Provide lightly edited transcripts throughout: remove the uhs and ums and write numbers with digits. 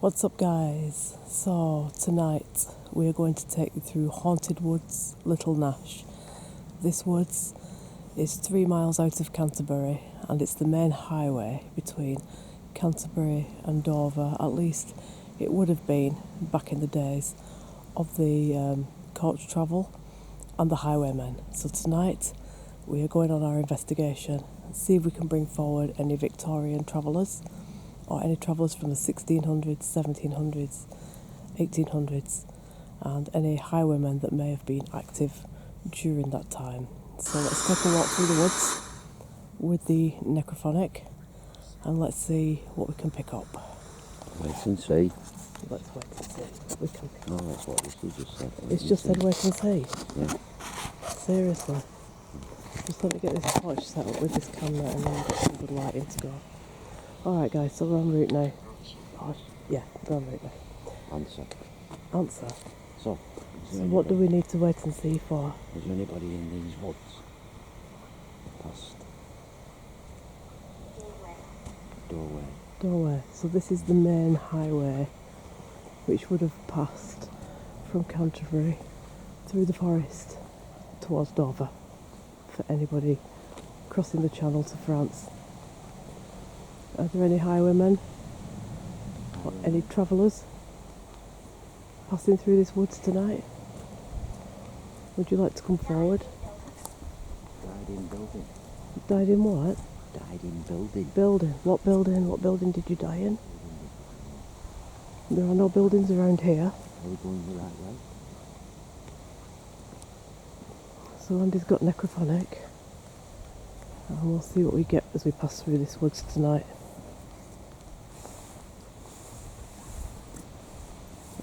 What's up, guys? So tonight we are going to take you through Haunted Woods, Little Nash. This woods is 3 miles out of Canterbury and it's the main highway between Canterbury and Dover. At least it would have been back in the days of the coach travel and the highwaymen. So tonight we are going on our investigation and see if we can bring forward any Victorian travellers or any travellers from the 1600s, 1700s, 1800s, and any highwaymen that may have been active during that time. So let's take a walk through the woods with the necrophonic and let's see what we can pick up. Wait and see. Let's wait and see. We can pick No, up. that's what you just said. It's just said wait and see. Yeah. Seriously. Just let me get this torch set up with this camera and then get some good lighting to go. Alright guys, so we're en route now. Yeah, we're en route now. Answer. So What do we need to wait and see for? Is there anybody in these woods? Past doorway. So this is the main highway which would have passed from Canterbury through the forest towards Dover for anybody crossing the channel to France. Are there any highwaymen or any travellers passing through this woods tonight? Would you like to come forward? Died in building. Died in what? Died in building. Building. What building? What building did you die in? There are no buildings around here. Are we going the right way? So Andy's got necrophonic. And we'll see what we get as we pass through this woods tonight.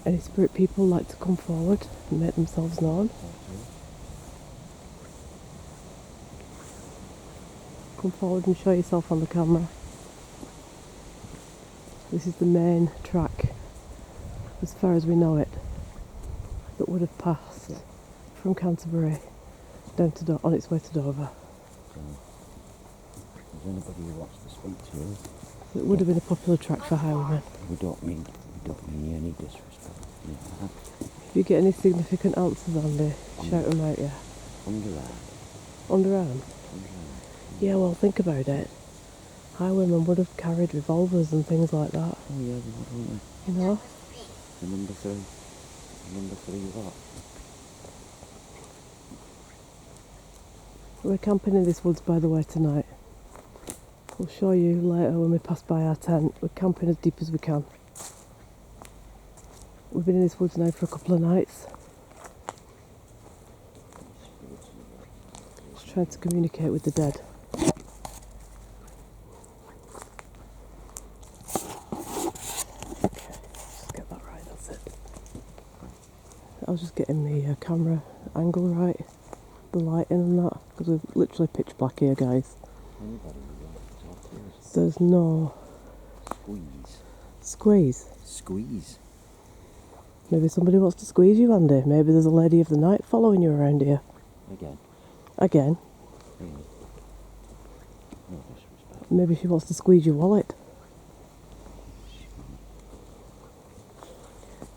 Any spirit people like to come forward and make themselves known? Come forward and show yourself on the camera. This is the main track, as far as we know it, that would have passed from Canterbury down to on its way to Dover. So, is there anybody who wants to speak to us? So it would have been a popular track for highwaymen. We don't mean any disrespect. Yeah. If you get any significant answers, Andy, shout them out, yeah. Underarm. Underarm? Yeah, well, think about it. Highwaymen would have carried revolvers and things like that. Oh yeah, they would, wouldn't they? You know? The number 3. Number 3 what? We're camping in this woods, by the way, tonight. We'll show you later when we pass by our tent. We're camping as deep as we can. We've been in this woods now for a couple of nights. Just trying to communicate with the dead. Okay, just get that right, that's it. I was just getting the camera angle right, the lighting and that, because we're literally pitch black here, guys. Anybody who wants to talk to us? There's no... Squeeze? Squeeze. Maybe somebody wants to squeeze you, Andy. Maybe there's a lady of the night following you around here. Again? Really? No disrespect. Maybe she wants to squeeze your wallet.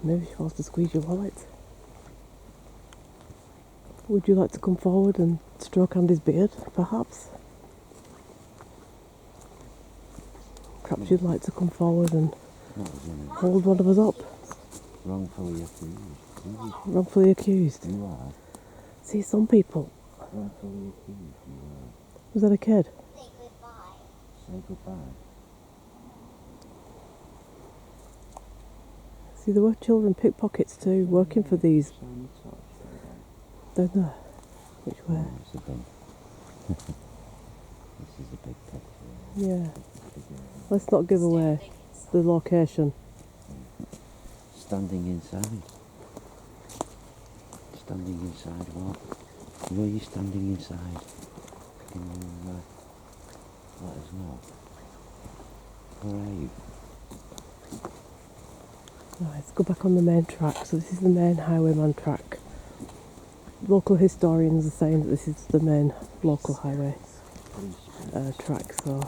Maybe she wants to squeeze your wallet. Would you like to come forward and stroke Andy's beard, perhaps? Perhaps you'd like to come forward and hold one of us up. Wrongfully accused. Wrongfully accused. You are. See, some people... Wrongfully accused, you are. Was that a kid? Say goodbye. See, there were children pickpockets too, working for these. Shiny torch. Down there. Which way? Oh, it's a big... This is a big picture. Yeah. Let's not give away the location. Standing inside. Standing inside what? Where are you standing inside? Can you let us know? Where are you? Right, let's go back on the main track. So this is the main highwayman track. Local historians are saying that this is the main local highway track, so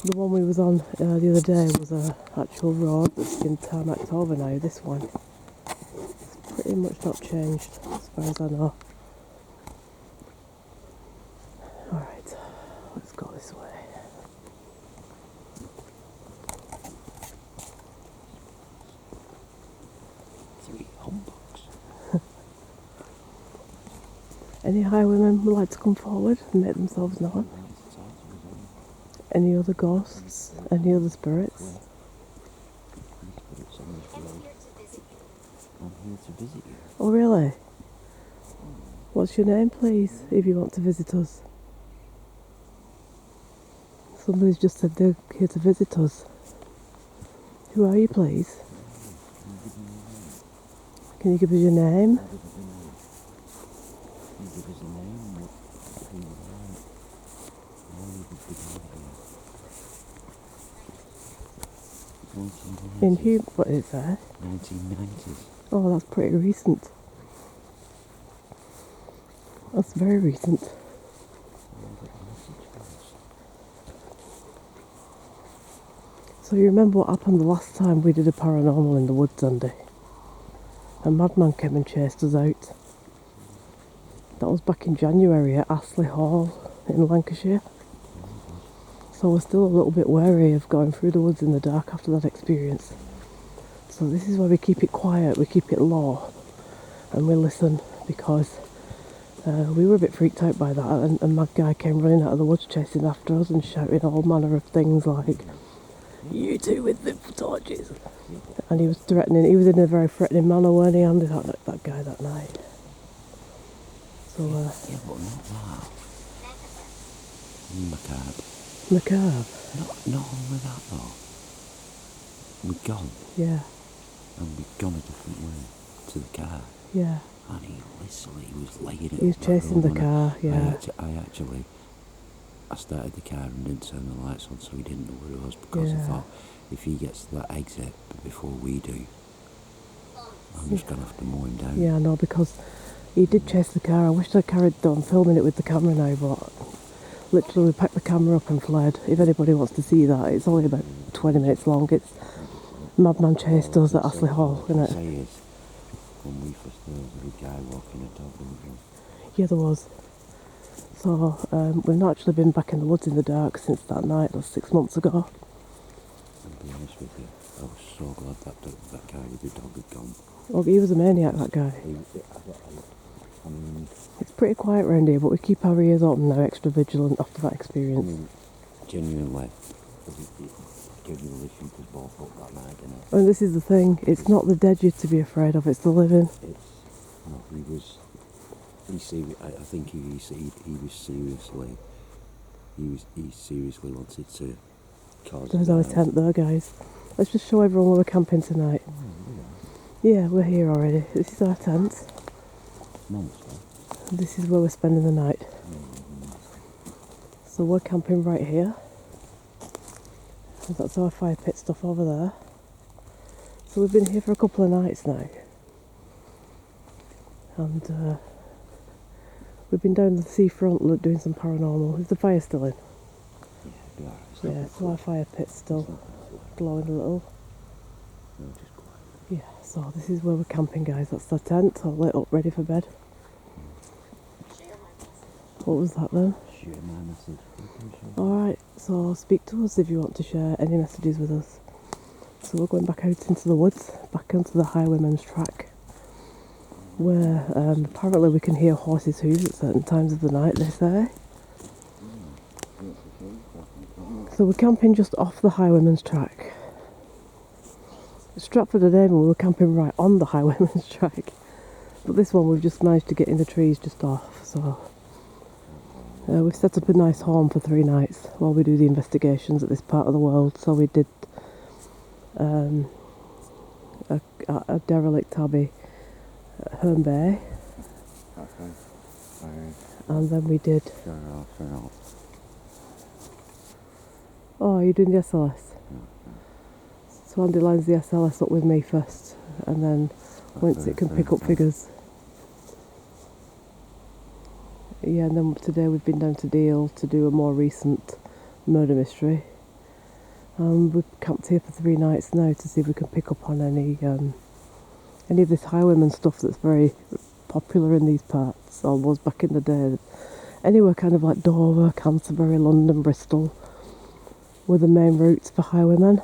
The one we was on the other day was a actual road that's been tarmacked over now. This one, it's pretty much not changed as far as I know. Alright, let's go this way. Three humbugs. Any highwaymen would like to come forward and make themselves known? Any other ghosts? Any other spirits? I'm here to visit you. Oh really? What's your name please, if you want to visit us? Somebody's just said they're here to visit us. Who are you please? Can you give us your name? In who? What is that? 1990s. Oh, that's pretty recent. That's very recent. So you remember what happened the last time we did a paranormal in the woods, Andy? A madman came and chased us out. That was back in January at Astley Hall in Lancashire. So we're still a little bit wary of going through the woods in the dark after that experience. So this is why we keep it quiet, we keep it low, and we listen, because we were a bit freaked out by that, and a mad guy came running out of the woods chasing after us and shouting all manner of things like, "You two with the torches!" And he was threatening, he was in a very threatening manner, weren't he, Andy, that guy that night. So, yeah, but not that. Macabre. Macabre? Not only that though. We'd gone. Yeah. And we'd gone a different way to the car. Yeah. And he literally was laying it. He was chasing the car, yeah. I started the car and didn't turn the lights on, so he didn't know where it was, because I thought if he gets to that exit before we do, I'm just going to have to mow him down. Yeah, I know, because he did chase the car. I wish I carried on filming it with the camera now, but literally we packed the camera up and fled. If anybody wants to see that, it's only about 20 minutes long. It's madman chased us at Astley Hall, isn't it? Say is, when we first there was a guy walking a dog, wasn't there? Yeah, there was. So we've not actually been back in the woods in the dark since that night. That was 6 months ago. I'll be honest with you, I was so glad that guy with the dog had gone. Oh, he was a maniac, that guy. I mean, it's pretty quiet round here, but we keep our ears open now, extra vigilant after that experience. I mean, genuinely, shoot us both up that night, didn't it? And this is the thing, it's not the dead you're to be afraid of, it's the living. I think he seriously wanted to cause. There's our tent there, guys. Let's just show everyone where we're camping tonight. Yeah, we're here already. This is our tent. Monster. This is where we're spending the night. So we're camping right here. And that's our fire pit stuff over there. So we've been here for a couple of nights now. And we've been down the seafront doing some paranormal. Is the fire still in? Yeah, yeah, so our fire pit's still glowing a little. No, just quiet. Yeah, so this is where we're camping, guys. That's the tent, all lit up, ready for bed. What was that then? Share my message. Alright, so speak to us if you want to share any messages with us. So we're going back out into the woods, back onto the highwayman's track, where apparently we can hear horses' hooves at certain times of the night, they say. So we're camping just off the highwayman's track. Stratford-on-Avon, we were camping right on the highwayman's track. But this one we've just managed to get in the trees just off, so... we've set up a nice home for 3 nights while we do the investigations at this part of the world. So we did a derelict abbey at Herne Bay. And then we did... Oh, you're doing the SLS? So Andy lines the SLS up with me first, and then once it can pick up figures. Yeah, and then today we've been down to Deal to do a more recent murder mystery. We've camped here for 3 nights now to see if we can pick up on any of this highwayman stuff that's very popular in these parts, or was back in the day. Anywhere kind of like Dover, Canterbury, London, Bristol were the main routes for highwaymen.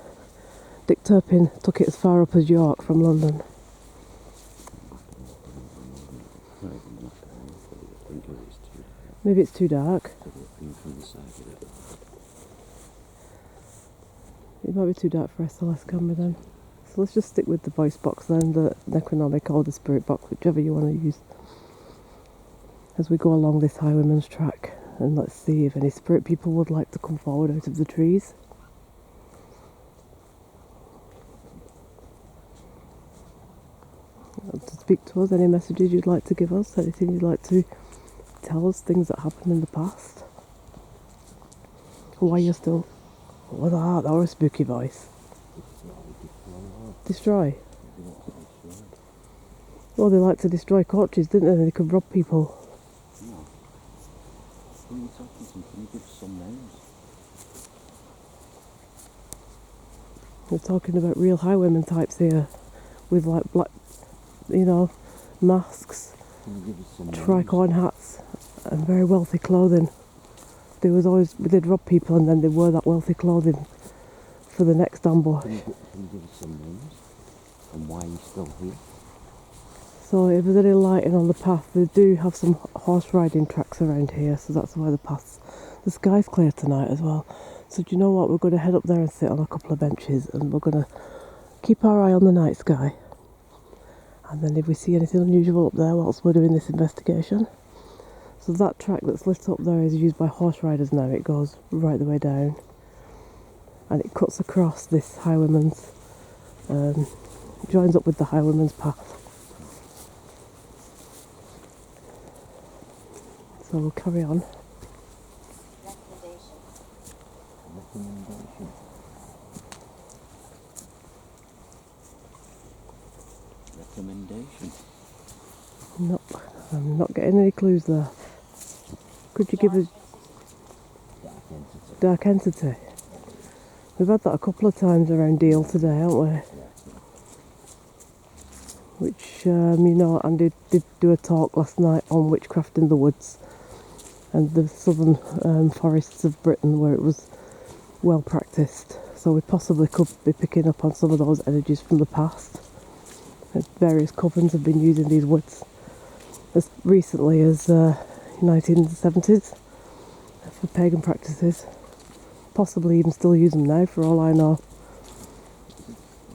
Dick Turpin took it as far up as York from London. Maybe it's too dark. It might be too dark for SLS camera then. So let's just stick with the voice box then, the Necronomic or the Spirit box, whichever you want to use, as we go along this highwayman's track. And let's see if any spirit people would like to come forward out of the trees. To speak to us, any messages you'd like to give us, anything you'd like to tell us, things that happened in the past. Why you're still... What was that? That was a spooky voice. Destroy? Well, they like to destroy corpses, didn't they? They could rob people. Can you give some names? We're talking about real highwayman types here, with like black, masks, tricorn hats, and very wealthy clothing. They'd rob people and then they wear that wealthy clothing for the next ambush. Can you give us some names and why you're still here? So if there's any lighting on the path, they do have some horse riding tracks around here, so that's why the sky's clear tonight as well. So do you know what, we're going to head up there and sit on a couple of benches, and we're going to keep our eye on the night sky. And then if we see anything unusual up there whilst we're doing this investigation. So that track that's lit up there is used by horse riders now. It goes right the way down, and it cuts across this highwayman's, joins up with the highwayman's path. So we'll carry on. Recommendation. Nope, I'm not getting any clues there. Could you give us... Dark entity. We've had that a couple of times around Deal today, haven't we? Which, Andy did do a talk last night on witchcraft in the woods and the southern forests of Britain where it was well practiced. So we possibly could be picking up on some of those energies from the past. Various covens have been using these woods as recently as 1970s for pagan practices. Possibly even still use them now, for all I know.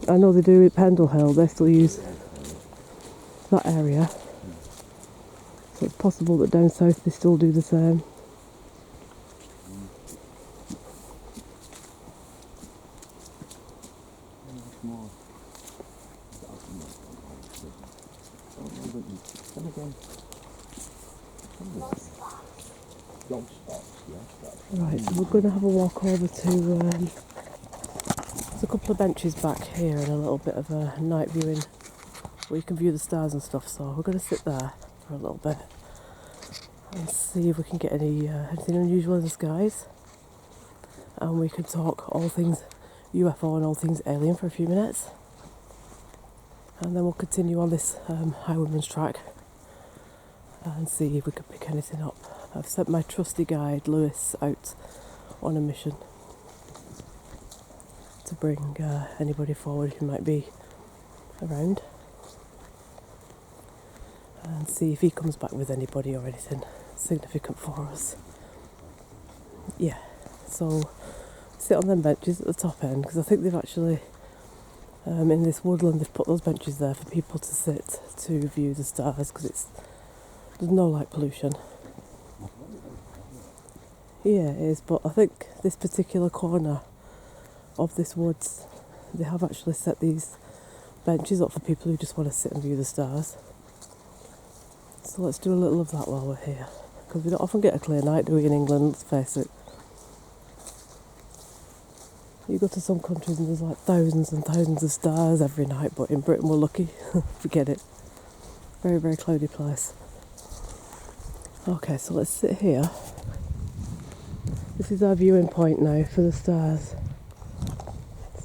I know they do at Pendle Hill, they still use that area. So it's possible that down south they still do the same. Right, so we're going to have a walk over to, there's a couple of benches back here and a little bit of a night viewing where you can view the stars and stuff, so we're going to sit there for a little bit and see if we can get anything unusual in the skies, and we can talk all things UFO and all things alien for a few minutes, and then we'll continue on this highwayman's track and see if we can pick anything up. I've sent my trusty guide Lewis out on a mission to bring anybody forward who might be around and see if he comes back with anybody or anything significant for us. Yeah, so sit on them benches at the top end, because I think they've actually in this woodland they've put those benches there for people to sit to view the stars, because there's no light pollution. Yeah, it is, but I think this particular corner of this woods, they have actually set these benches up for people who just want to sit and view the stars. So let's do a little of that while we're here, because we don't often get a clear night, do we, in England, let's face it. You go to some countries and there's like thousands and thousands of stars every night, but in Britain we're lucky. Forget it. Very, very cloudy place. Okay, so let's sit here. This is our viewing point now for the stars.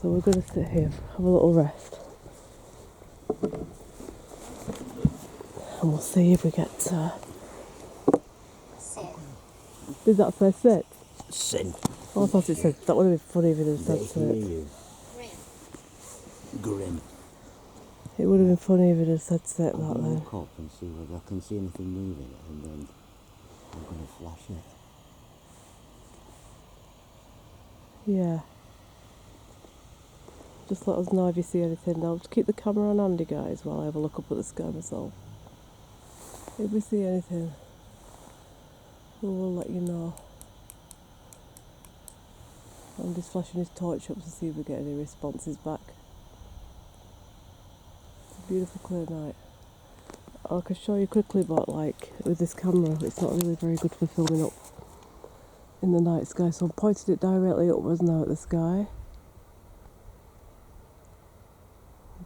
So we're going to sit here, have a little rest. And we'll see if we get... Sit. Did that say sit? Sin. Oh, I thought it said... That would have been funny if it had said They sit. hear you. Grim. Grim. It would have been funny if it had said sit, that I'm going then. to look up and see whether I can see anything moving, and then I'm going to flash it. Yeah. Just let us know if you see anything. I'll just keep the camera on handy, guys, while I have a look up at the sky myself. If we see anything, we will let you know. I'm just flashing his torch up to see if we get any responses back. It's a beautiful clear night. I can show you quickly, but like with this camera, it's not really very good for filming up in the night sky. So I'm pointing it directly upwards now at the sky.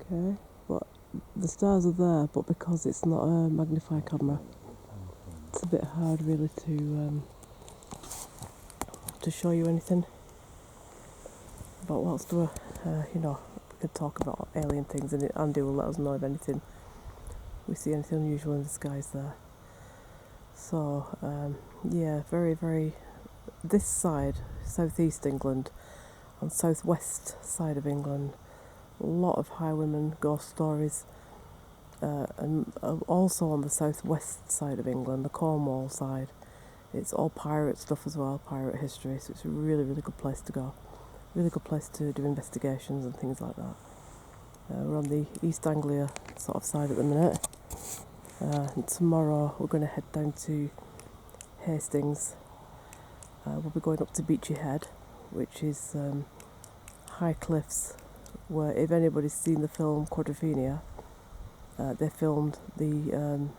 Okay, but the stars are there, but because it's not a magnified camera, it's a bit hard really to show you anything. But whilst we're, we can talk about alien things, and Andy will let us know if anything, we see anything unusual in the skies there. So, yeah, very, very, this side, southeast England, and southwest side of England, a lot of highwaymen ghost stories, and also on the southwest side of England, the Cornwall side, it's all pirate stuff as well, pirate history, so it's a really, really good place to go. Really good place to do investigations and things like that. We're on the East Anglia sort of side at the minute. And tomorrow we're going to head down to Hastings. We'll be going up to Beachy Head, which is high cliffs where, if anybody's seen the film Quadrophenia, they filmed the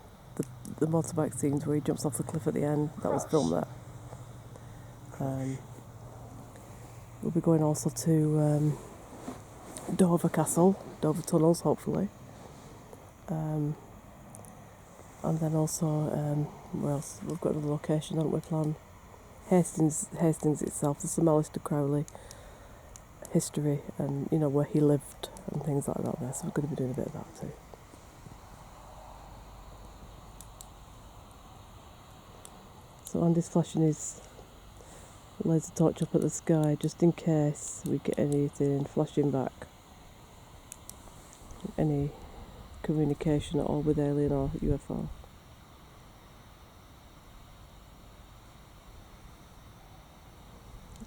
motorbike scenes where he jumps off the cliff at the end. That was filmed there. We'll be going also to Dover Castle, Dover Tunnels, hopefully. And then also, where else? We've got another location, haven't we, planned? Hastings itself, the Sir Alistair Crowley history, and where he lived and things like that there. So we're going to be doing a bit of that too. So Andy's flashing his laser torch up at the sky just in case we get anything flashing back. Any communication at all with alien or U.F.O.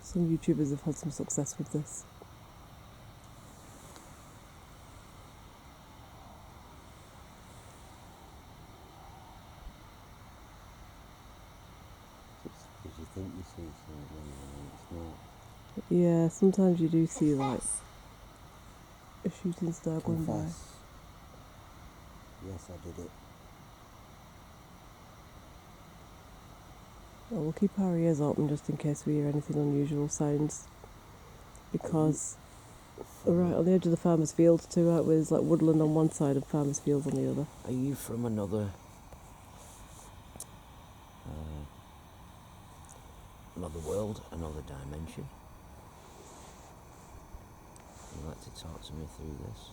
Some YouTubers have had some success with this. Because you think you see something and it's not. Yeah, sometimes you do see like a shooting star going by. Confess. Yes, I did it. Well, we'll keep our ears open just in case we hear anything unusual sounds. Because right on the edge of the farmer's fields too, right, where there's like woodland on one side and farmer's fields on the other. Are you from another world, another dimension? Would you like to talk to me through this?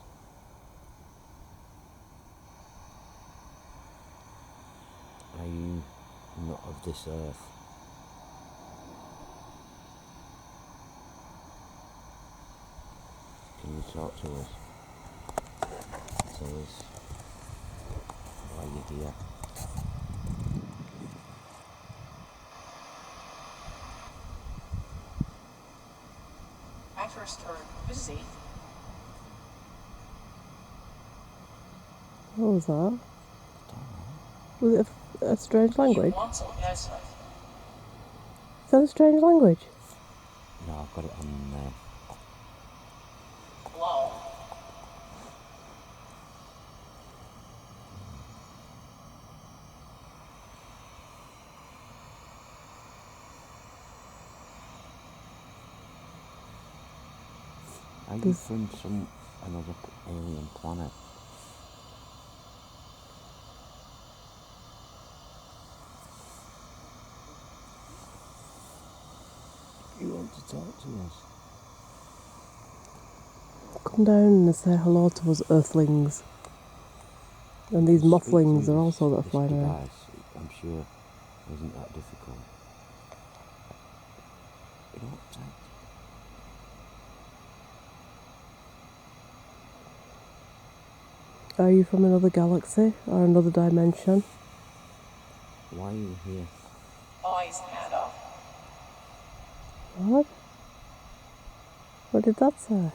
Are you not of this earth? Can you talk to us? Tell us why you're here. I first heard busy. What was that? Was it a strange language? Yes. Is that a strange language? No, I've got it on there. Wow. Are you from another alien planet? You want to talk to us? Come down and say hello to us earthlings. And these Speak through mothling are this- also that are this flying around. device, I'm sure it isn't that difficult. You know what, Ted? Are you from another galaxy or another dimension? Why are you here? Eyes had off. What? What did that say?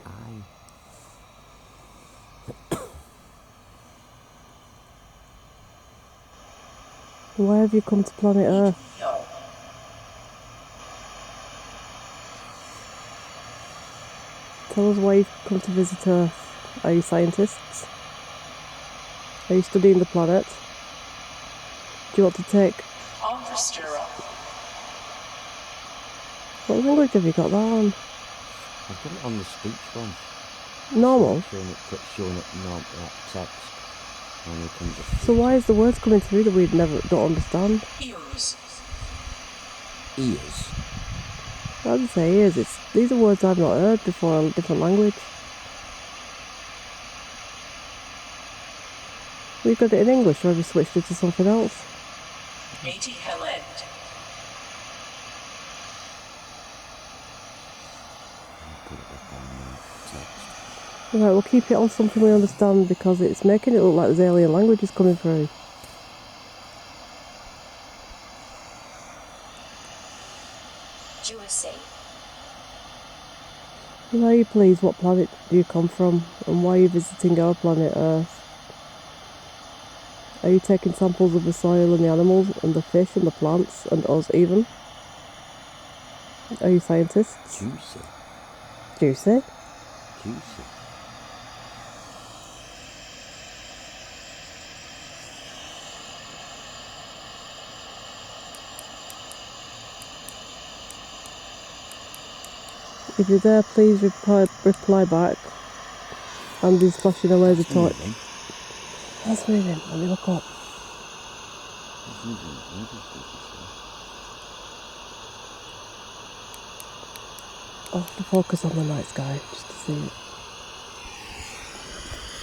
Why have you come to planet Earth? Yo. Tell us why you've come to visit Earth. Are you scientists? Are you studying the planet? Do you want to take... On for Stura. What language have you got that on? I've got it on the speech one. Normal? Showing up normal, like text. And it comes up. So why is the words coming through that we don't understand? Ears. Ears? I didn't say ears. These are words I've not heard before in a different language. We've got it in English, or have you switched it to something else? Eighty Helend. Put it back on text. Right, we'll keep it on something we understand because it's making it look like there's alien languages coming through. USA. Are you please, what planet do you come from and why are you visiting our planet Earth? Are you taking samples of the soil and the animals and the fish and the plants and us even? Are you scientists? Juicy. Juicy? Juicy. If you're there, please reply back. Andy's flashing a laser torch. That's moving. Let me look up. I'll have to focus on the night sky just to see it.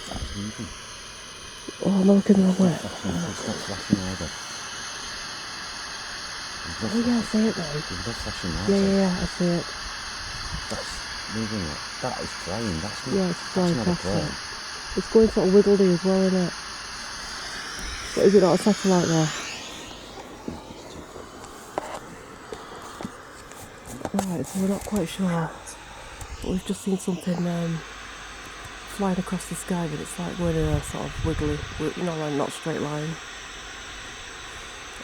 That's moving. Oh, I'm looking the wrong way. Stop flashing either. Oh yeah, I see it now. You've got flashing lights. Yeah, I see it. That's moving. That is flying. That's not. Yeah, it's flying that's not a past plane. it. It's going sort of wiggly as well, isn't it? But is it not a satellite there? Right, so we're not quite sure. But we've just seen something flying across the sky, but it's like going in a sort of wiggly, like not straight line.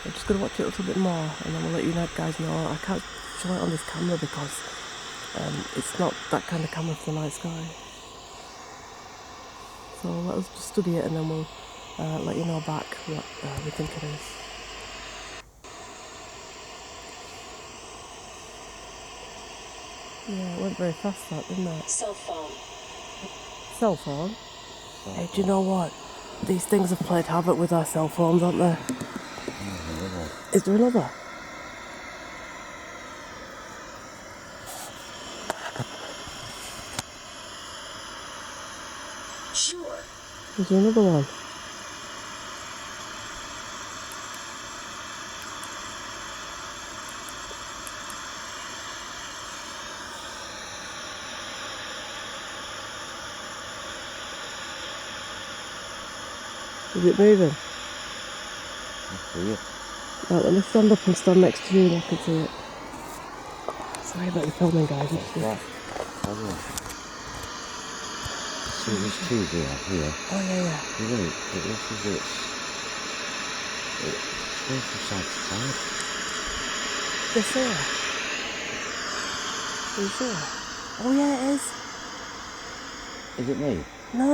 I'm just going to watch it a little bit more and then we'll let you guys know. I can't show it on this camera because it's not that kind of camera for the night sky. So let us just study it and then we'll let you know back what we think it is. Yeah, it went very fast that, didn't it? Cell phone. Cell phone? Hey, do you know what? These things have played havoc with our cell phones, haven't they? Is there another? Sure. Is there another one? Is it moving? I see it. Right, let me stand up and stand next to you and I can see it. Sorry about the filming, guys. What's that? See, there's two here. Oh, yeah. You're right, but this is it. It's going from side to side. This here. Is it? Oh, yeah, it is. Is it me? No,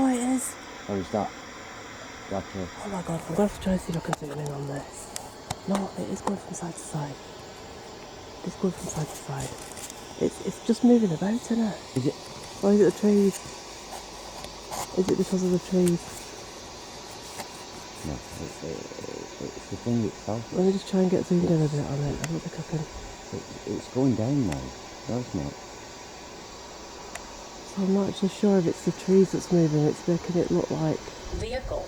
it is. Or is that like a... Oh my god, I'm going to have to try and see if I can zoom in on this. No, it is going from side to side. It's going from side to side. It's just moving about, isn't it? Is it? Or is it the trees? Is it because of the trees? No, it's the thing itself. Let me just try and get zoomed in a bit on it. I don't think I can. It's going down now. No, it's not. So I'm not actually sure if it's the trees that's moving. It's making it look like Vehicle.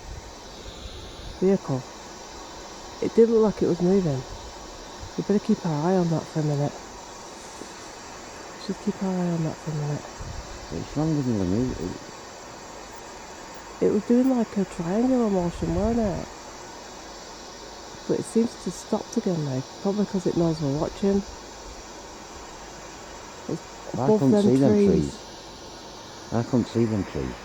vehicle. It did look like it was moving. We better keep our eye on that for a minute. Should keep our eye on that for a minute. It's longer than the movie. It was doing like a triangular motion, weren't it? But it seems to have stopped again now. Probably because it knows we're watching. It's I above couldn't them see them trees. trees. I couldn't see them trees.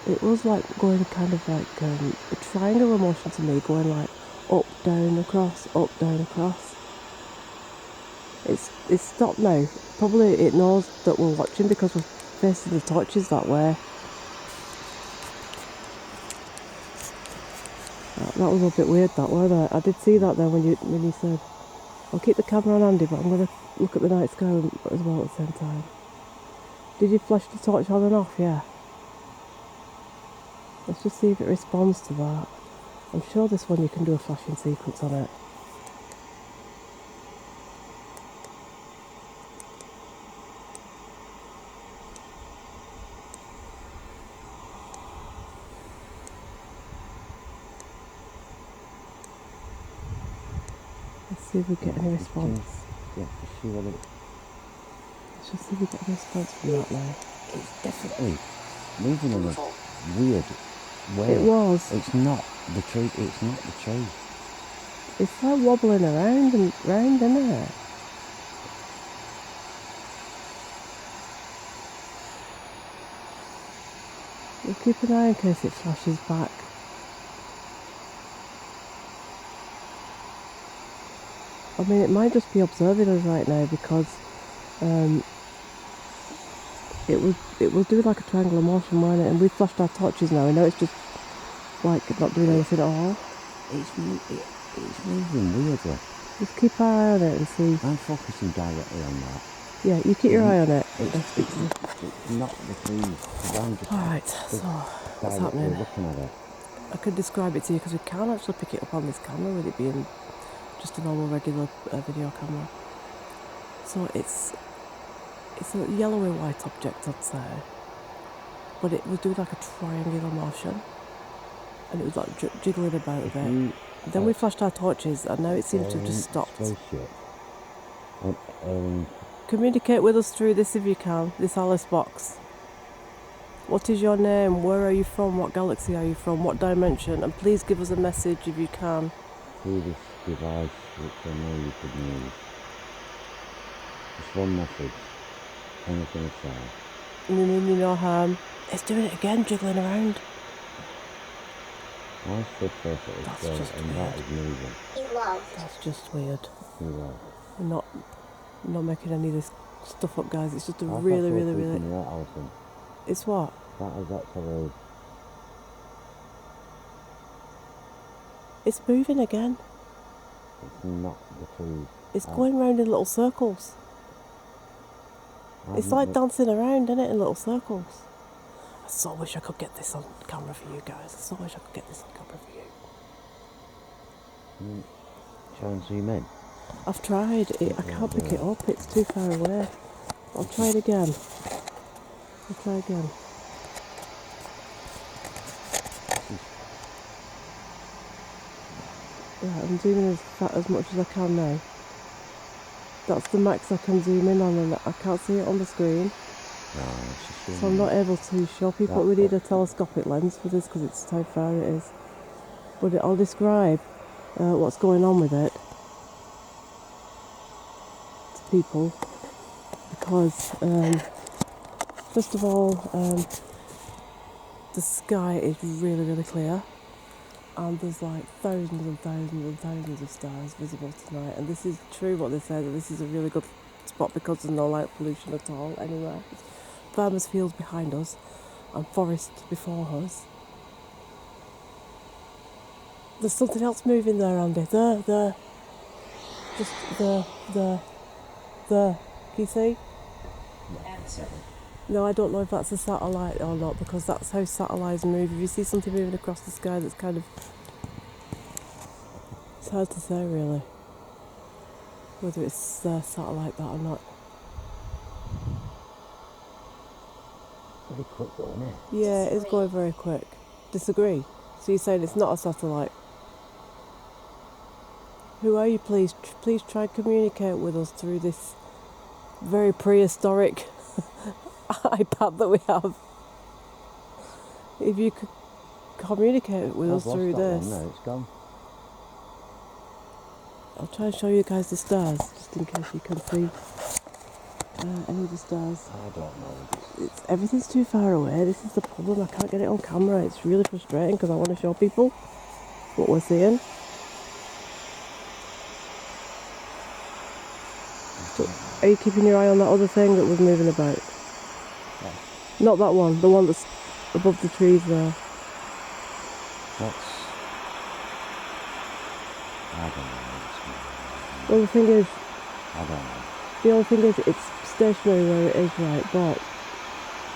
It was like going kind of like a triangular motion to me, going like up, down, across, up, down, across. It's stopped now. Probably it knows that we're watching because we're facing the torches that way. That was a bit weird, that, wasn't it? I did see that there when you said, I'll keep the camera on handy, but I'm going to look at the night sky as well at the same time. Did you flash the torch on and off? Yeah. Let's just see if it responds to that. I'm sure this one you can do a flashing sequence on it. Let's see if we get any response. Yeah, see what it... Let's just see if we get any response from that now. It's definitely moving in a weird way. It was. It's not the tree. It's not the tree. It's like wobbling around and round, isn't it? We'll keep an eye in case it flashes back. I mean, it might just be observing us right now because it will do like a triangular motion, won't it? And we've flashed our torches now. We know it's just like not doing anything at all. It's moving weirdly. Just keep our eye on it and see. I'm focusing directly on that. Yeah, you keep your eye on it. It's not the trees. I'm just Alright, so what's directly happening? looking at it. I could describe it to you because we can't actually pick it up on this camera with it being just a normal regular video camera. So it's a yellowy white object, I'd say, but it was doing like a triangular motion and it was like jiggling about a bit. Then we flashed our torches and now it seems to have just stopped. Spaceship. Communicate with us through this if you can, this Alice box. What is your name? Where are you from? What galaxy are you from? What dimension? And please give us a message if you can. Through this device, which I know you could use. Just one message. Anything at all. You mean you no harm? It's doing it again, jiggling around. I stood perfectly That's still, just and weird. that is moving. That's just weird. You know. We're not making any of this stuff up, guys. It's just a That's really. freaking me out, Alison. It's what? That is actually... It's moving again. It's not the trees. It's going round in little circles. It's like dancing around, isn't it, in little circles? I so wish I could get this on camera for you guys. I so wish I could get this on camera for you. Try and zoom in. I've tried. I can't pick it up. It's too far away. I'll try it again. Yeah, I'm zooming as much as I can now. That's the max I can zoom in on, and I can't see it on the screen. No, it's just So I'm not able to show people. We need a telescopic lens for this because it's how far it is. But I'll describe what's going on with it to people because, first of all, the sky is really clear. And there's like thousands and thousands and thousands of stars visible tonight. And this is true what they say, that this is a really good spot because there's no light pollution at all anywhere. Farmers' fields behind us and forest before us. There's something else moving there, Andy. There. Just there. Can you see? Answer. No, I don't know if that's a satellite or not because that's how satellites move. If you see something moving across the sky that's kind of... It's hard to say really whether it's a satellite that or not. Pretty quick though, isn't it? Yeah, it's going very quick. Disagree? So you're saying it's not a satellite? Who are you, please? Please try and communicate with us through this very prehistoric iPad that we have. If you could communicate with us through this. No, it's gone. I'll try and show you guys the stars, just in case you can see any of the stars. I don't know. Everything's too far away. This is the problem. I can't get it on camera. It's really frustrating because I want to show people what we're seeing. So, are you keeping your eye on that other thing that was moving about? Yeah. Not that one. The one that's above the trees there. I don't know. Well, the thing is, I don't know. the only thing is, it's stationary where it is, right? But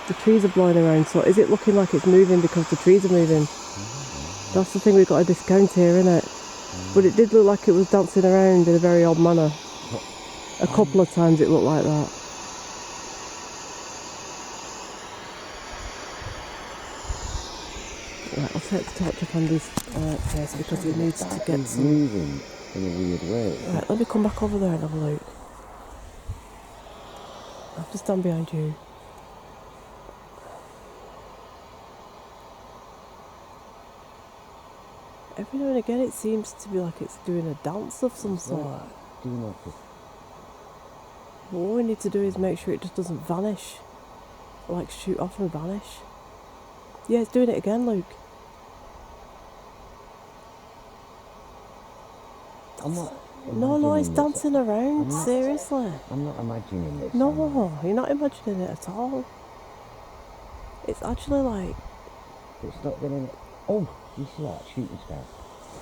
the trees are blowing around. So is it looking like it's moving because the trees are moving? That's the thing we've got to discount here, isn't it? But it did look like it was dancing around in a very odd manner. A couple of times it looked like that. Right, I'll take the torch up on this place because it needs to get some... moving in a weird way. Right, let me come back over there and have a look. I have to stand behind you. Every now and again it seems to be like it's doing a dance of some sort. Doing like this. What we need to do is make sure it just doesn't vanish. Like shoot off and vanish. Yeah, it's doing it again, Luke. I'm not. No, it's dancing around, seriously. I'm not imagining this. No, you're not imagining it at all. It's actually like... It's not getting... Oh, you see that shooting star?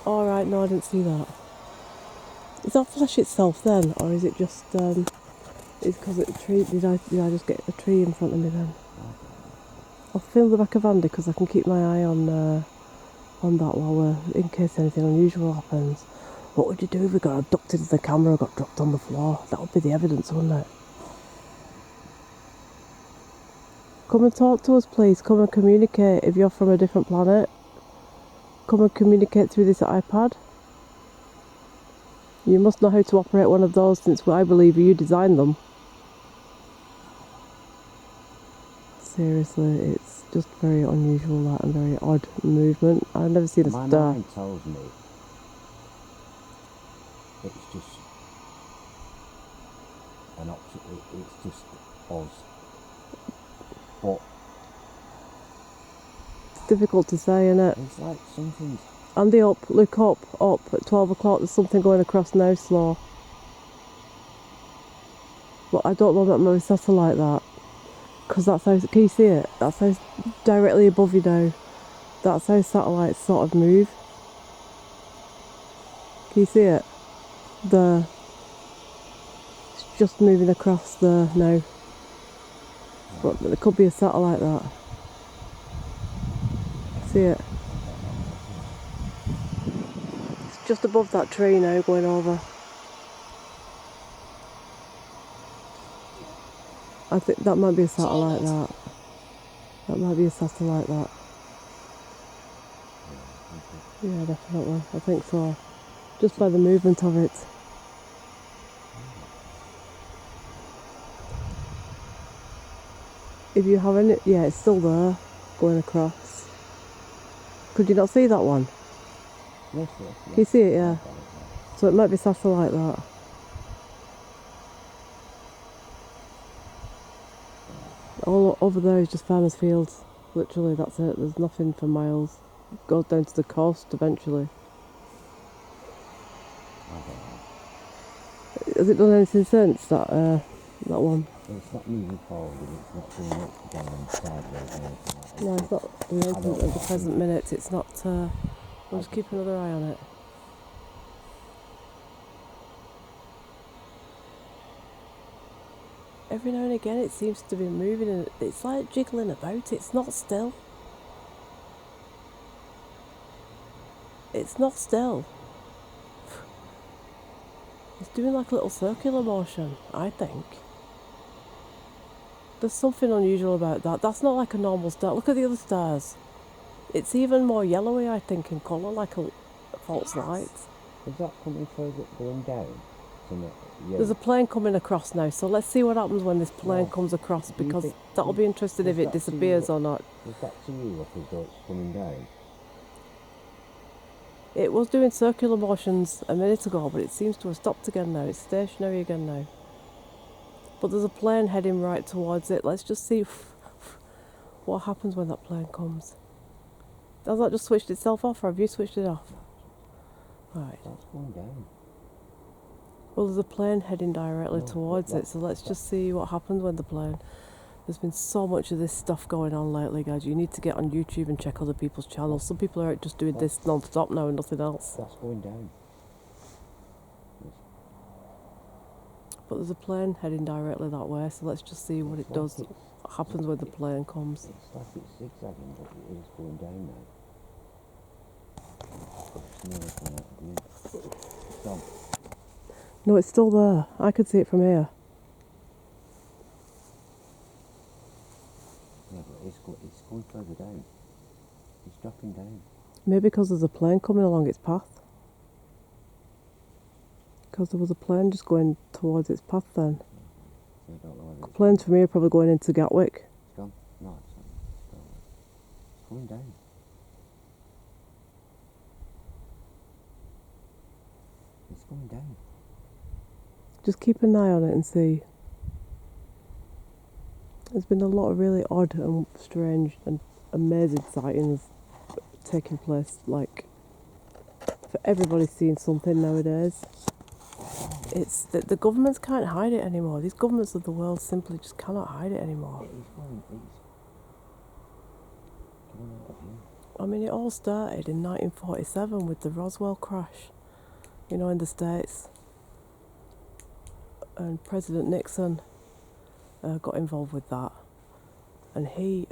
Alright, no, I didn't see that. Is that flash itself then, or is it just... it's because it's a tree... Did I just get a tree in front of me then? I'll film the back of Andy because I can keep my eye on that while we're... in case anything unusual happens. What would you do if we got abducted and the camera got dropped on the floor? That would be the evidence, wouldn't it? Come and talk to us, please. Come and communicate if you're from a different planet. Come and communicate through this iPad. You must know how to operate one of those since I believe you designed them. Seriously, it's just very unusual, that, and very odd movement. I've never seen a star. My mind tells me it's just an option. It's just us. But it's difficult to say, isn't it? it's like something. Andy, look up at 12 o'clock. There's something going across now slow. But I don't know that might be satellite, that. Because that's how, can you see it? That's how directly above you now. That's how satellites sort of move. Can you see it? There. It's just moving across there now. But there could be a satellite, that. See it? It's just above that tree now, going over. I think that might be a satellite, that. That might be a satellite, that. Yeah, definitely. I think so. Just by the movement of it. If you have any... Yeah, it's still there, going across. Could you not see that one? Yes. Can you see it? Yeah. So it might be satellite, that. All over there is just farmers' fields. Literally, that's it. There's nothing for miles. It goes down to the coast eventually. Has it done anything since, that one? It's not moving forward, it's not going up, down, sideways, or anything like that. No, it's not doing anything at the present minute. It's not... I'll just keep another eye on it. Every now and again it seems to be moving and it's like jiggling about. It's not still. It's not still. It's doing like a little circular motion, I think. There's something unusual about that. That's not like a normal star. Look at the other stars. It's even more yellowy, I think, in colour, like a false light. Is that coming further going down? Yeah. There's a plane coming across now, so let's see what happens when this plane comes across, because that'll be interesting if it disappears or not. Does that to you look as though it's coming down? It was doing circular motions a minute ago, but it seems to have stopped again now. It's stationary again now. But there's a plane heading right towards it. Let's just see what happens when that plane comes. Has that just switched itself off, or have you switched it off? Right. That's going down. Well, there's a plane heading directly towards it, so let's just see what happens when the plane... There's been so much of this stuff going on lately, guys. You need to get on YouTube and check other people's channels. Some people are out just doing this non-stop now and nothing else. That's going down. But there's a plane heading directly that way, so let's just see what it does. What happens when the plane comes. It's like it's zigzagging, but it is going down now. It's nearly gone out of view. It's gone. No, it's still there. I could see it from here. Yeah, but it's going further down. It's dropping down. Maybe because there's a plane coming along its path. Because there was a plane just going towards its path then. So I don't know whether Planes from here are probably going into Gatwick. it's gone. No, it's not. It's going down. It's going down. Just keep an eye on it and see. There's been a lot of really odd and strange and amazing sightings taking place, like, for everybody seeing something nowadays. It's that the governments can't hide it anymore. These governments of the world simply just cannot hide it anymore. It's going out of view. I mean, it all started in 1947 with the Roswell crash, you know, in the States. And President Nixon got involved with that. And he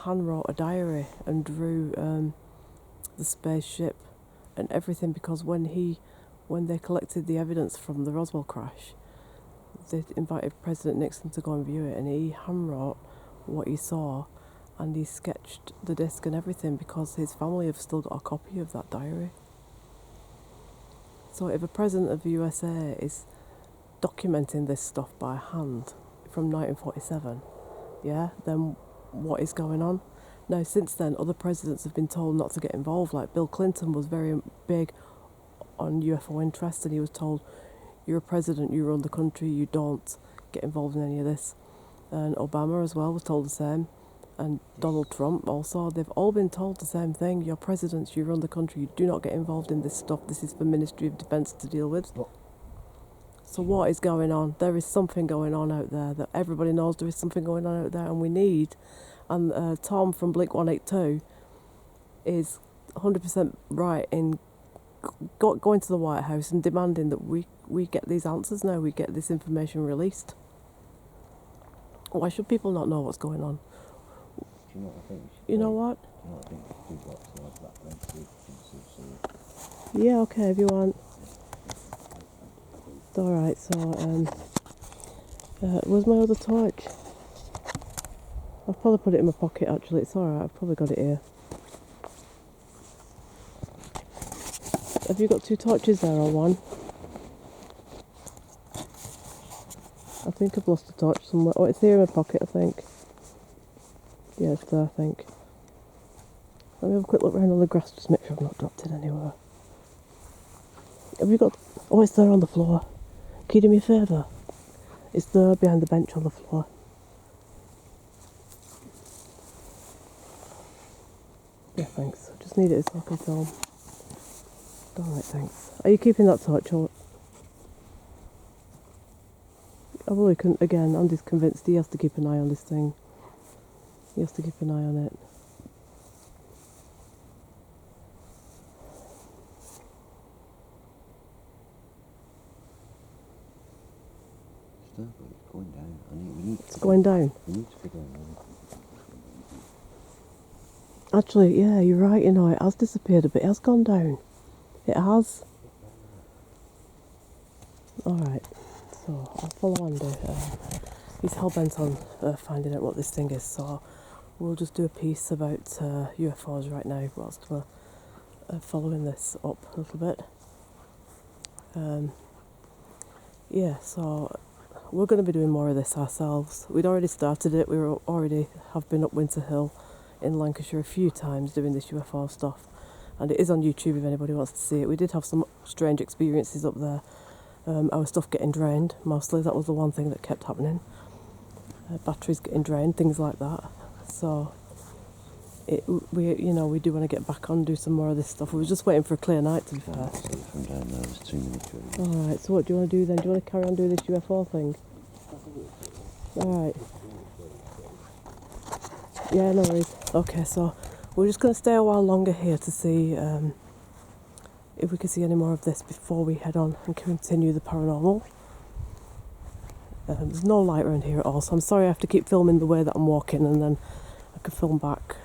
hand-wrote a diary and drew the spaceship and everything, because when they collected the evidence from the Roswell crash, they invited President Nixon to go and view it, and he handwrote what he saw, and he sketched the disc and everything, because his family have still got a copy of that diary. So if a president of the USA is documenting this stuff by hand from 1947, yeah, then what is going on? Now, since then, other presidents have been told not to get involved. Like Bill Clinton was very big on U.F.O interest, and he was told, you're a president, you run the country, you don't get involved in any of this. And Obama as well was told the same, and Donald Trump also. They've all been told the same thing. You're presidents, you run the country, you do not get involved in this stuff. This is for Ministry of Defence to deal with. So what is going on? There is something going on out there that everybody knows there is something going on out there, and we need. And Tom from Blink-182 is 100% right in going to the White House and demanding that we get these answers now, we get this information released. Why should people not know what's going on? Do you know what I think? You know what? Do you know what I think? We've got to have that red. Yeah, okay, if you want. Alright, so, where's my other torch? I've probably put it in my pocket, actually. It's alright, I've probably got it here. Have you got two torches there, or one? I think I've lost a torch somewhere. Oh, it's here in my pocket, I think. Yeah, it's there, I think. Let me have a quick look around on the grass, just make sure I've not dropped it anywhere. Have you got... Oh, it's there on the floor. Can you do me a favour? It's there behind the bench on the floor. Yeah, thanks. I just need it so I can film. Alright, thanks. Are you keeping that torch or... I really couldn't... Again, Andy's convinced he has to keep an eye on this thing. He has to keep an eye on it. But it's going down. We need It's going down? We need to figure out. Actually, yeah, you're right, you know, it has disappeared a bit. It has gone down. It has. Alright, so I'll follow Andy. he's hell-bent on finding out what this thing is, so we'll just do a piece about UFOs right now whilst we're following this up a little bit. Yeah, so we're going to be doing more of this ourselves. We'd already started it. We were already have been up Winter Hill in Lancashire a few times doing this UFO stuff, and it is on YouTube if anybody wants to see it. We did have some strange experiences up there. Our stuff getting drained, mostly. That was the one thing that kept happening. Batteries getting drained, things like that. So we do want to get back on and do some more of this stuff. We were just waiting for a clear night, to be fair. From down there, there's too many trees. Alright, so what do you want to do then? Do you want to carry on doing this UFO thing? Alright. Yeah, no worries. Okay, so we're just going to stay a while longer here to see if we can see any more of this before we head on and continue the paranormal. There's no light around here at all, so I'm sorry I have to keep filming the way that I'm walking, and then I can film back.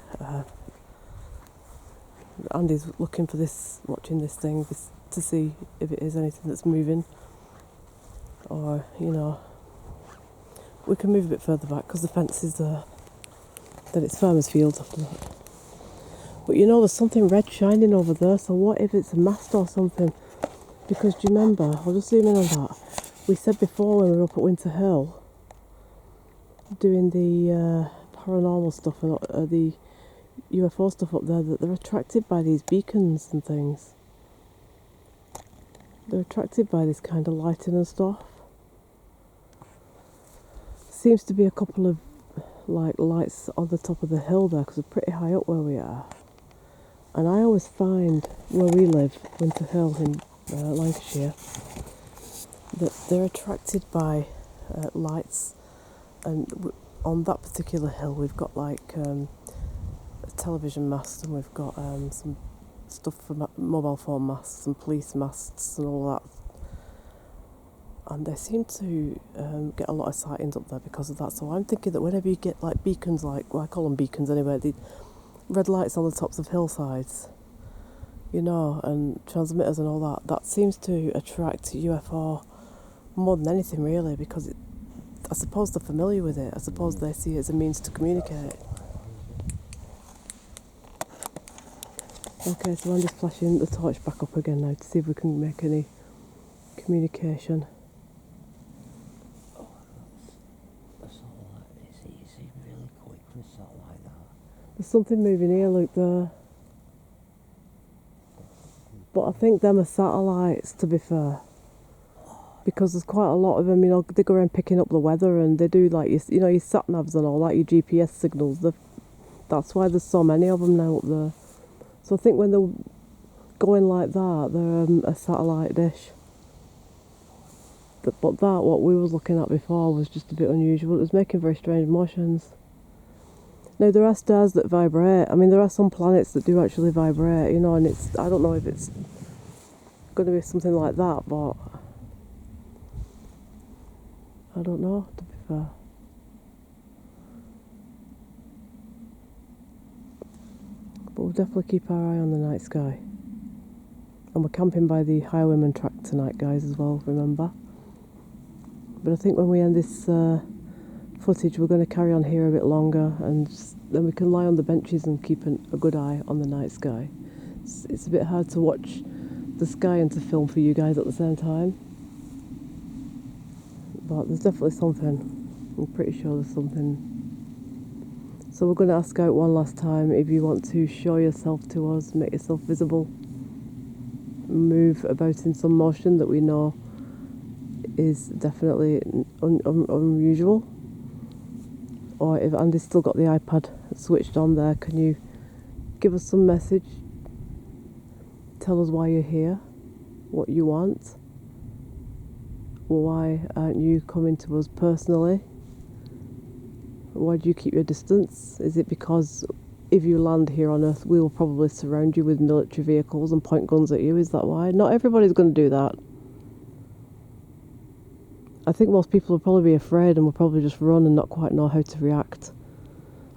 Andy's looking for this, watching this thing to see if it is anything that's moving, or we can move a bit further back because the fence is there. Then it's farmers' fields after that. But there's something red shining over there, so what if it's a mast or something? Because do you remember, I'll just zoom in on that, we said before when we were up at Winter Hill doing the paranormal stuff and the UFO stuff up there, that they're attracted by these beacons and things. They're attracted by this kind of lighting and stuff. Seems to be a couple of lights on the top of the hill there, because we're pretty high up where we are. And I always find where we live, Winter Hill in Lancashire, that they're attracted by lights. And on that particular hill we've got a television mast, and we've got some stuff for mobile phone masts and police masts and all that. And they seem to get a lot of sightings up there because of that. So I'm thinking that whenever you get beacons, I call them beacons anyway, the red lights on the tops of hillsides, and transmitters and all that seems to attract UFO more than anything really, because I suppose they're familiar with it. I suppose they see it as a means to communicate. Okay, so I'm just flashing the torch back up again now to see if we can make any communication. Really quick for a shot like that. There's something moving here, look there. But I think them are satellites, to be fair. Because there's quite a lot of them, they go around picking up the weather, and they do your sat-navs and all that, your GPS signals. That's why there's so many of them now up there. So I think when they're going like that, they're a satellite dish. But what we were looking at before was just a bit unusual. It was making very strange motions. Now, there are stars that vibrate. I mean, there are some planets that do actually vibrate, and I don't know if it's going to be something like that, but I don't know, to be fair. But we'll definitely keep our eye on the night sky. And we're camping by the Highwayman track tonight, guys, as well, remember. But I think when we end this footage, we're going to carry on here a bit longer, and then we can lie on the benches and keep a good eye on the night sky. It's a bit hard to watch the sky and to film for you guys at the same time. But there's definitely something. I'm pretty sure there's something. So we're going to ask out one last time if you want to show yourself to us, make yourself visible, move about in some motion that we know is definitely unusual. Or if Andy's still got the iPad switched on there, can you give us some message? Tell us why you're here, what you want. Why aren't you coming to us personally? Why do you keep your distance? Is it because if you land here on Earth, we will probably surround you with military vehicles and point guns at you? Is that why? Not everybody's going to do that. I think most people will probably be afraid and will probably just run and not quite know how to react.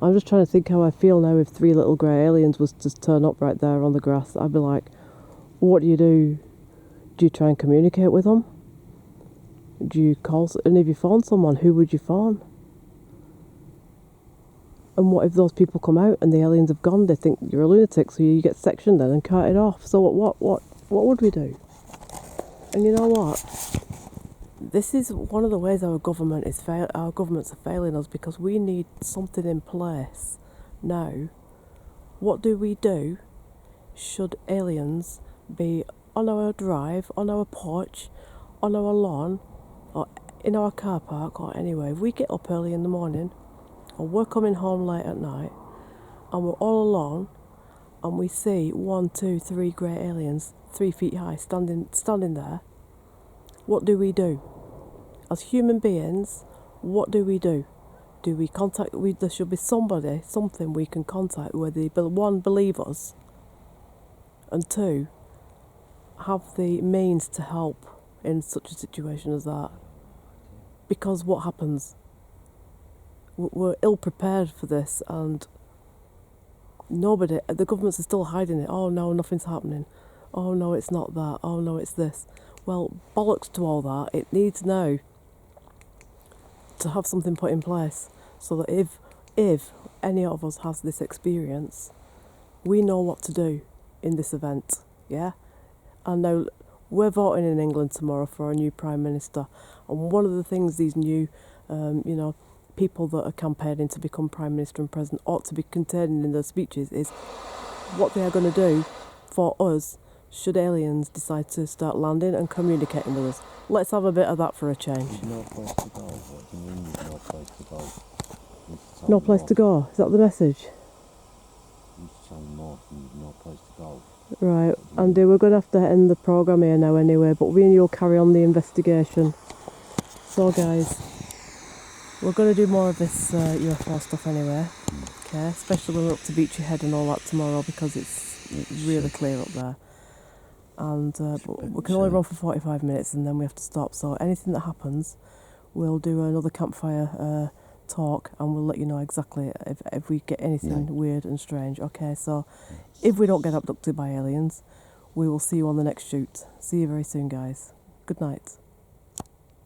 I'm just trying to think how I feel now if 3 little grey aliens was to turn up right there on the grass. I'd be like, what do you do? Do you try and communicate with them? Do you call, and if you phone someone, who would you phone? And what if those people come out and the aliens have gone? They think you're a lunatic, so you get sectioned then and carted off. So what would we do? And you know what? This is one of the ways our governments are failing us, because we need something in place now. What do we do should aliens be on our drive, on our porch, on our lawn, or in our car park, or anywhere? If we get up early in the morning, or we're coming home late at night, and we're all alone, and we see 1, 2, 3 grey aliens, 3 feet high, standing there, what do we do? As human beings, what do we do? Do we contact? There should be something we can contact where they, one, believe us, and two, have the means to help in such a situation as that. Because what happens? We're ill prepared for this, and the governments are still hiding it. Oh no, nothing's happening. Oh no, it's not that. Oh no, it's this. Well, bollocks to all that. It needs now to have something put in place, so that if any of us has this experience, we know what to do in this event. Yeah? And now we're voting in England tomorrow for a new Prime Minister, and one of the things these new people that are campaigning to become Prime Minister and President ought to be containing in their speeches is what they are going to do for us should aliens decide to start landing and communicating with us. Let's have a bit of that for a change. There's no place to go. What do you mean there's no place to go? No place to go? Is that the message? You tell north and there's no place to go. Right, Andy, we're going to have to end the programme here now anyway, but we and you'll carry on the investigation. So guys, we're going to do more of this U.F.O stuff anyway, okay? Especially when we're up to Beachy Head and all that tomorrow, because it's really clear up there. And but we can only run for 45 minutes and then we have to stop. So anything that happens, we'll do another campfire talk, and we'll let you know exactly if we get anything weird and strange. Okay, so if we don't get abducted by aliens, we will see you on the next shoot. See you very soon, guys. Good night.